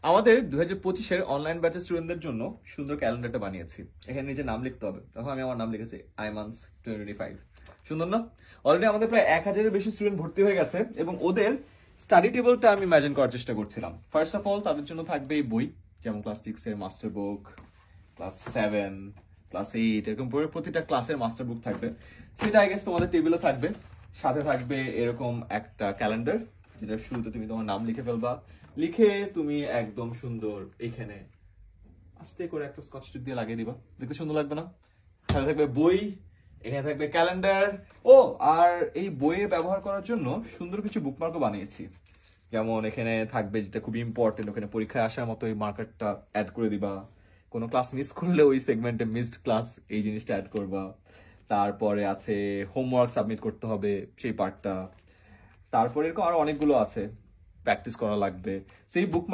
আমাদের 2025-এর অনলাইন ব্যাচের স্টুডেন্টদের জন্য সুন্দর ক্যালেন্ডারটা বানিয়েছি। এখানে নিজে নাম লিখতে হবে। তখন আমি আমার নাম লিখেছি আইমান্স 2025। সুন্দর না? অলরেডি আমাদের প্রায় 1000-এর বেশি স্টুডেন্ট ভর্তি হয়ে গেছে এবং ওদের স্টাডি টেবিলটা আমি ইমাজিন করার চেষ্টা করছিলাম। ফার্স্ট অফ অল তাদের জন্য থাকবে এই বই, যেমন ক্লাস 6-এর মাস্টার বুক, ক্লাস 7, ক্লাস 8, এরকম করে প্রতিটা ক্লাসের মাস্টার বুক থাকবে। সেটা আই গেস তোমাদের টেবিলে থাকবে। সাথে থাকবে এরকম একটা ক্যালেন্ডার, যেটা শুরুতে তুমি তোমার নাম লিখে ফেলবা। লিখে তুমি একদম সুন্দর এখানে আস্তে করে একটা স্কচ টেপ দিয়ে লাগিয়ে দিবা। দেখতে সুন্দর লাগবে না? সাথে থাকবে বই, এখানে থাকবে ক্যালেন্ডার। ও আর এই বইয়ে ব্যবহার করার জন্য সুন্দর কিছু বুকমার্কও বানিয়েছি। যেমন এখানে থাকবে, যেটা খুব ইম্পর্টেন্ট, ওখানে পরীক্ষায় আসার মতো এই মার্কারটা অ্যাড করে দিবা। কোনো ক্লাস মিস করলে ওই সেগমেন্টে মিসড ক্লাস এই জিনিসটা অ্যাড করবা। তারপরে আছে হোমওয়ার্ক সাবমিট করতে হবে, সেই পার্টটা। তারপরে এরকম আরো অনেকগুলো আছে, প্র্যাকটিস করা লাগবে সেই বুক